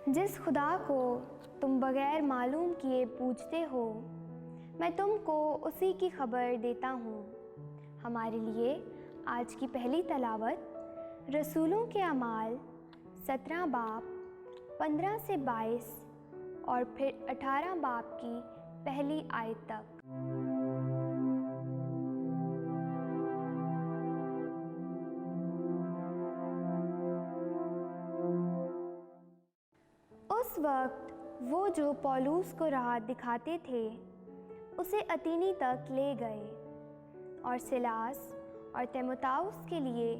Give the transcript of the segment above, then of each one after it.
جس خدا کو تم بغیر معلوم کیے پوجتے ہو، میں تم کو اسی کی خبر دیتا ہوں۔ ہمارے لیے آج کی پہلی تلاوت رسولوں کے اعمال 17 باب 15 سے 22 اور پھر 18 باب کی پہلی آیت تک۔ اس وقت وہ جو پولوس کو راہ دکھاتے تھے اسے اتینی تک لے گئے، اور سیلاس اور تیموتاؤس کے لیے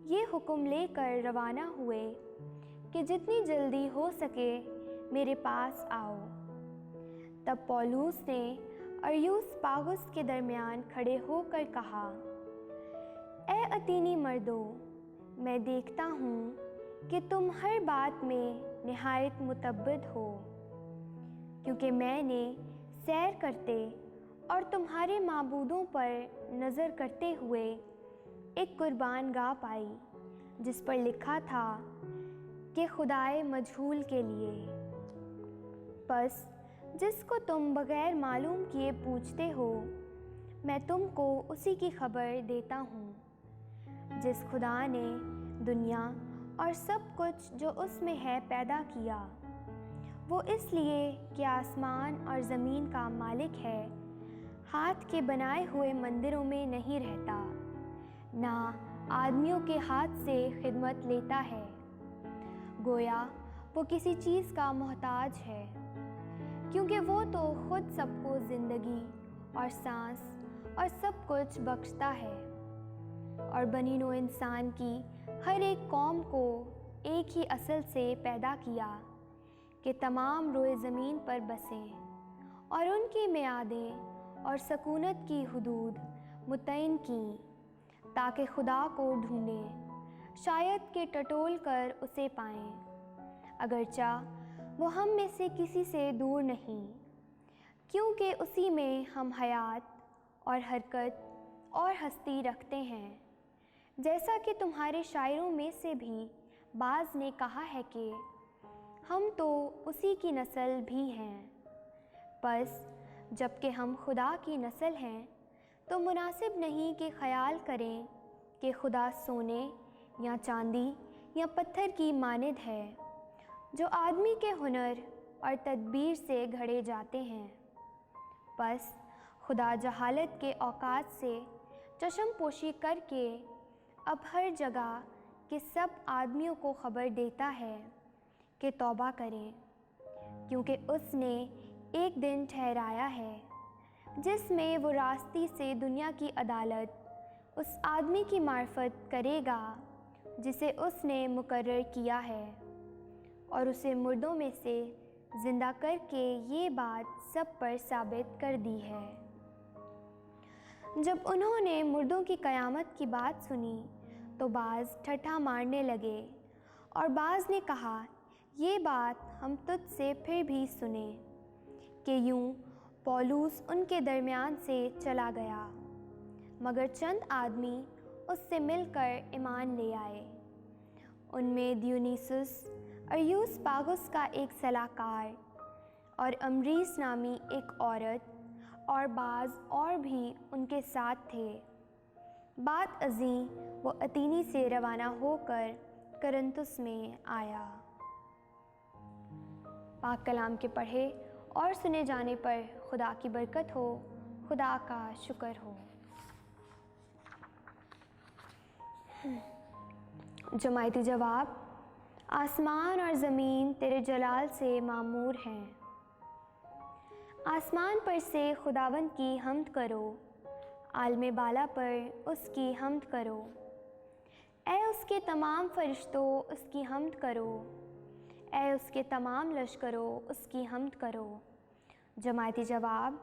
یہ حکم لے کر روانہ ہوئے کہ جتنی جلدی ہو سکے میرے پاس آؤ۔ تب پولوس نے اریوسپاغس کے درمیان کھڑے ہو کر کہا، اے اتینی مردو، میں دیکھتا ہوں کہ تم ہر بات میں نہایت متعبد ہو، کیونکہ میں نے سیر کرتے اور تمہارے معبودوں پر نظر کرتے ہوئے ایک قربان گاہ پائی جس پر لکھا تھا کہ خدائے مجہول کے لیے۔ پس جس کو تم بغیر معلوم کیے پوجتے ہو، میں تم کو اسی کی خبر دیتا ہوں۔ جس خدا نے دنیا اور سب کچھ جو اس میں ہے پیدا کیا، وہ اس لیے کہ آسمان اور زمین کا مالک ہے، ہاتھ کے بنائے ہوئے مندروں میں نہیں رہتا، نہ آدمیوں کے ہاتھ سے خدمت لیتا ہے، گویا وہ کسی چیز کا محتاج ہے، کیونکہ وہ تو خود سب کو زندگی اور سانس اور سب کچھ بخشتا ہے، اور بنی نوع انسان کی ہر ایک قوم کو ایک ہی اصل سے پیدا کیا کہ تمام روئے زمین پر بسیں، اور ان کی میعادیں اور سکونت کی حدود متعین کیں، تاکہ خدا کو ڈھونڈیں، شاید کہ ٹٹول کر اسے پائیں، اگرچہ وہ ہم میں سے کسی سے دور نہیں، کیونکہ اسی میں ہم حیات اور حرکت اور ہستی رکھتے ہیں، جیسا کہ تمہارے شاعروں میں سے بھی بعض نے کہا ہے کہ ہم تو اسی کی نسل بھی ہیں۔ پس جب کہ ہم خدا کی نسل ہیں تو مناسب نہیں کہ خیال کریں کہ خدا سونے یا چاندی یا پتھر کی مانند ہے، جو آدمی کے ہنر اور تدبیر سے گھڑے جاتے ہیں۔ پس خدا جہالت کے اوقات سے چشم پوشی کر کے اب ہر جگہ کے سب آدمیوں کو خبر دیتا ہے کہ توبہ کریں، کیونکہ اس نے ایک دن ٹھہرایا ہے جس میں وہ راستی سے دنیا کی عدالت اس آدمی کی معرفت کرے گا جسے اس نے مقرر کیا ہے، اور اسے مردوں میں سے زندہ کر کے یہ بات سب پر ثابت کر دی ہے۔ جب انہوں نے مردوں کی قیامت کی بات سنی تو بعض ٹھٹھا مارنے لگے، اور بعض نے کہا، یہ بات ہم تجھ سے پھر بھی سنیں کہ یوں پولوس ان کے درمیان سے چلا گیا، مگر چند آدمی اس سے مل کر ایمان لے آئے۔ ان میں دیونیسوس اریوسپاغس کا ایک صلاح کار اور امریس نامی ایک عورت اور بعض اور بھی ان کے ساتھ تھے۔ بعد ازیں وہ اتینی سے روانہ ہو کر کرنتس میں آیا۔ پاک کلام کے پڑھے اور سنے جانے پر خدا کی برکت ہو، خدا کا شکر ہو۔ جماعتی جواب، آسمان اور زمین تیرے جلال سے معمور ہیں۔ آسمان پر سے خداوند کی حمد کرو، عالم بالا پر اس کی حمد کرو، اے اس کے تمام فرشتوں اس کی حمد کرو، اے اس کے تمام لشکروں اس کی حمد کرو۔ جماعتی جواب،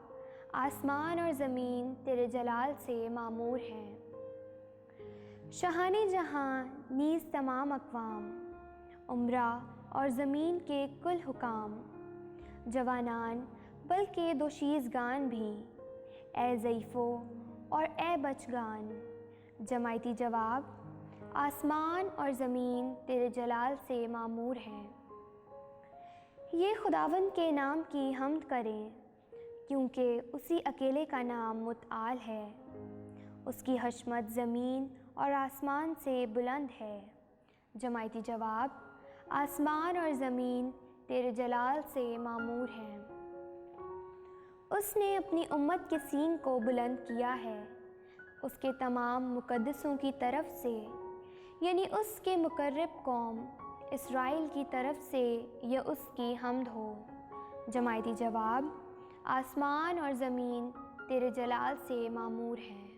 آسمان اور زمین تیرے جلال سے معمور ہیں۔ شاہان جہاں نیز تمام اقوام، عمرہ اور زمین کے کل حکام، جوانان بلکہ دوشیزگان بھی، اے ضعیفو اور اے بچگان۔ جماعتی جواب، آسمان اور زمین تیرے جلال سے معمور ہیں۔ یہ خداوند کے نام کی حمد کریں، کیونکہ اسی اکیلے کا نام متعال ہے۔ اس کی حشمت زمین اور آسمان سے بلند ہے۔ جماعتی جواب: آسمان اور زمین تیرے جلال سے معمور ہیں۔ اس نے اپنی امت کے سینگ کو بلند کیا ہے، اس کے تمام مقدسوں کی طرف سے، یعنی اس کے مقرب قوم اسرائیل کی طرف سے یہ اس کی حمد ہو۔ جماعتی جواب: آسمان اور زمین تیرے جلال سے معمور ہیں۔